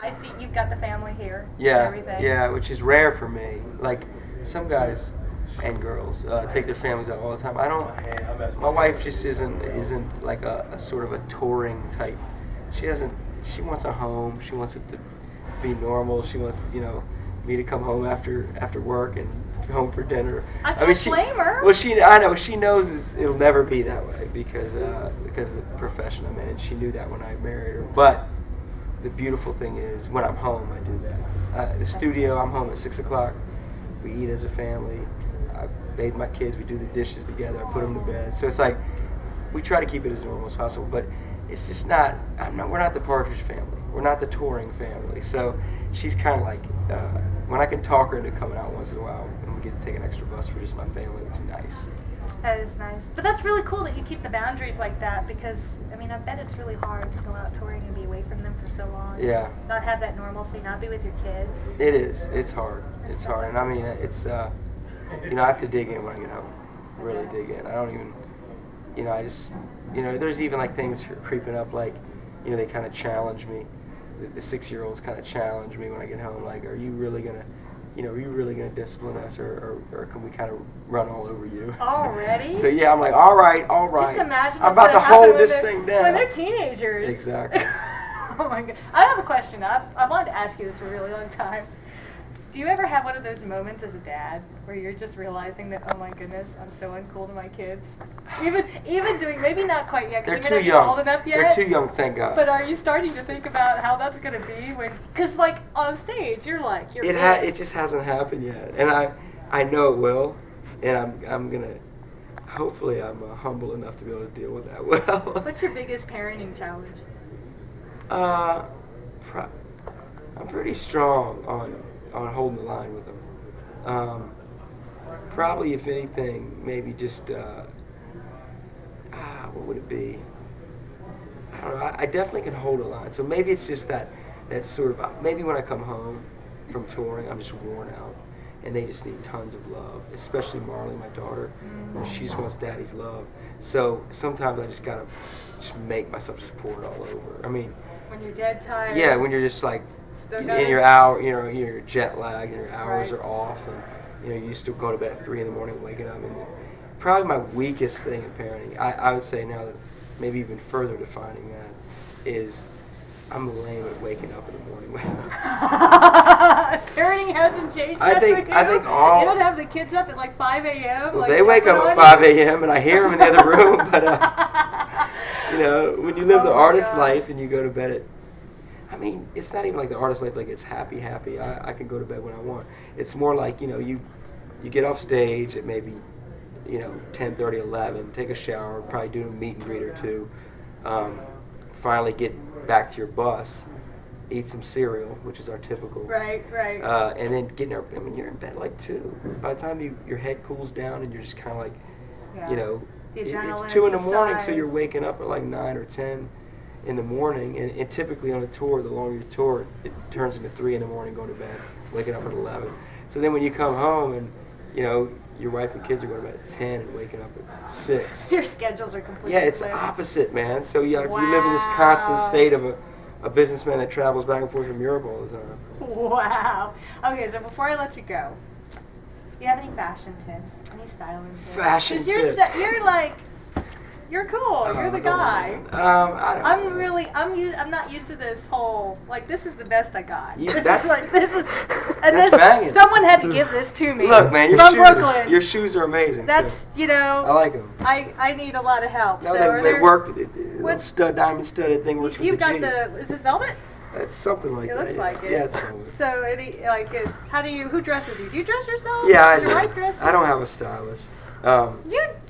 I see you've got the family here. Yeah, and everything. yeah, which is rare for me. Like some guys and girls take their families out all the time. I don't. My wife just isn't like a sort of a touring type. She doesn't. She wants a home. She wants it to be normal. She wants me to come home after work and home for dinner. I can't blame her. Well, I know she knows it'll never be that way because of the profession I'm in, and she knew that when I married her. But the beautiful thing is when I'm home, I do that. The studio, I'm home at 6 o'clock. We eat as a family. I bathe my kids. We do the dishes together. I put them to bed. So it's like we try to keep it as normal as possible. But it's just not. We're not the Partridge family. We're not the touring family. So she's kind of like when I can talk her into coming out once in a while, and we get to take an extra bus for just my family. It's nice. That is nice. But that's really cool that you keep the boundaries like that because, I mean, I bet it's really hard to go out touring and be away from them for so long. Yeah. Not have that normalcy, not be with your kids. It is. It's hard. It's hard. And I mean, it's, I have to dig in when I get home. Really dig in. I don't even, I just, there's even like things creeping up like, they kind of challenge me. The 6-year-olds kind of challenge me when I get home. Like, are you really going to, are you really going to discipline us, or can we kind of run all over you? Already? So yeah, I'm like, all right. Just imagine I'm about to hold this thing down. When they're teenagers. Exactly. Oh my God. I have a question. I wanted to ask you this for a really long time. Do you ever have one of those moments as a dad where you're just realizing that, oh my goodness, I'm so uncool to my kids? Even doing, maybe not quite yet, because they're too not old enough yet. They're too young, thank God. But are you starting to think about how that's going to be when, because like on stage, you're it just hasn't happened yet, and I know it will, and I'm gonna. Hopefully, I'm humble enough to be able to deal with that well. What's your biggest parenting challenge? I'm pretty strong on holding the line with them. Probably, if anything, maybe just what would it be? I don't know. I definitely can hold a line. So maybe it's just that sort of maybe when I come home from touring, I'm just worn out, and they just need tons of love. Especially Marley, my daughter. She just wants daddy's love. So sometimes I just gotta make myself just pour it all over. I mean, when you're dead tired. Yeah, when you're just like in your hour, you're jet lagged and your hours are off, and you used to go to bed at 3 in the morning, waking up, and probably my weakest thing in parenting, I would say now that maybe even further defining that is I'm lame at waking up in the morning. Parenting hasn't changed. I think all. You don't have the kids up at like 5 a.m. Well, like they wake up at 5 a.m. and I hear them in the other room. But when you live the artist life and you go to bed at, I mean, it's not even like the artist life, like it's happy. I can go to bed when I want. It's more like, you get off stage at maybe, 10:30, 11, take a shower, probably do a meet and greet or two, finally get back to your bus, eat some cereal, which is our typical. Right. And then get in there, I mean, you're in bed like 2. By the time your head cools down and you're just kind of like, it's 2 in the morning, so you're waking up at like 9 or 10. In the morning, and typically on a tour, the longer you tour, it turns into 3 in the morning, going to bed, waking up at 11. So then when you come home and, your wife and kids are going to bed at 10 and waking up at 6. Your schedules are completely it's flipped. opposite, man. So you live in this constant state of a businessman that travels back and forth from Europe all the time. Wow. Okay, so before I let you go, do you have any fashion tips? Any styling tips? Fashion tips? Because you're like... You're cool. You're the guy. I'm not used to this whole this is the best I got. Yeah, someone had to give this to me. Look, man, your shoes are amazing. That's I like them. I need a lot of help. No, they work. Diamond studded thing works with the You've got is this velvet? It's something like that. It looks like it. Yeah, it's velvet. So who dresses you? Do you dress yourself? Yeah, I do. Your wife dress you? I don't have a stylist.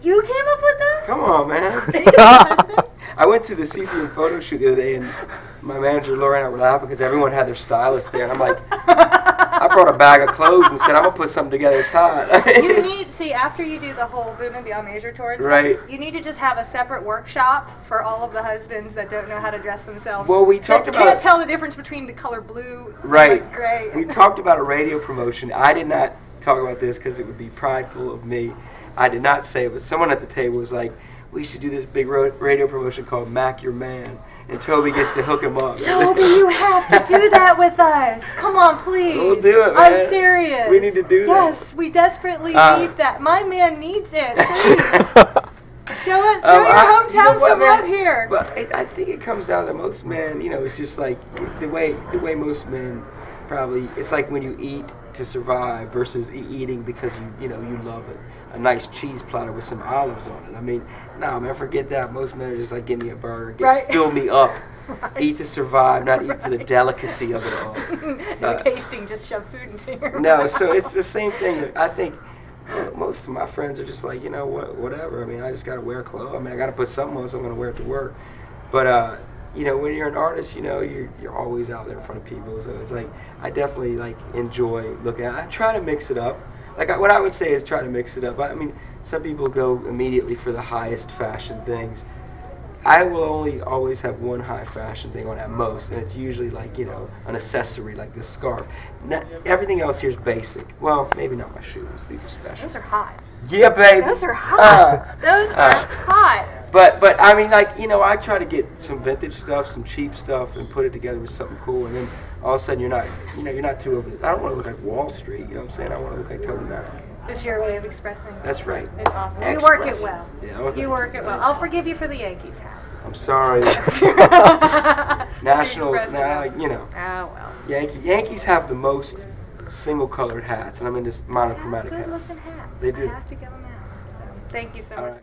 You came up with that? Come on, man. I went to the CCM photo shoot the other day, and my manager Laura and I were laughing because everyone had their stylist there, and I'm like, I brought a bag of clothes and said, I'm gonna put something together. It's hot. You need after you do the whole Boom and Beyond Major tour, right? You need to just have a separate workshop for all of the husbands that don't know how to dress themselves. Well, we talked about can't tell the difference between the color blue and gray. We talked about a radio promotion. I did not talk about this because it would be prideful of me. I did not say it, but someone at the table was like, we should do this big radio promotion called Mac Your Man, and Toby gets to hook him up. Toby, you have to do that with us. Come on, please. We'll do it, man. I'm serious. We need to do that. Yes, we desperately need that. My man needs it. Please. Show your hometown some love here. But I think it comes down to most men, it's just like the way most men probably, it's like when you eat to survive versus eating because you love it. A nice cheese platter with some olives on it. I mean, no, man, forget that. Most men are just like, give me a burger, fill me up. Right. Eat to survive, not eat for the delicacy of it all. No tasting, just shove food into your mouth. No, so it's the same thing. I think most of my friends are just like, whatever. I mean, I just got to wear clothes. I mean, I got to put something on, so I'm going to wear it to work. But, when you're an artist, you're always out there in front of people. So it's like, I definitely, enjoy looking at it. I try to mix it up. What I would say is try to mix it up. I mean, some people go immediately for the highest fashion things. I will only always have one high fashion thing on at most, and it's usually an accessory like this scarf. Everything else here is basic. Well, maybe not my shoes. These are special. Those are hot. Yeah, baby. Those are hot. Those are hot. But I mean, I try to get some vintage stuff, some cheap stuff, and put it together with something cool, and then all of a sudden you're not too over this. I don't want to look like Wall Street. You know what I'm saying? I want to look like TobyMac. It's your way of expressing. That's right. It's awesome. You work it well. Yeah, you work it well. I'll forgive you for the Yankees hat. I'm sorry. Nationals now, Oh well. Yankees have the most single-colored hats, and I'm into monochromatic hats. Good-looking hats. They do. I have to give them out. So, thank you so much.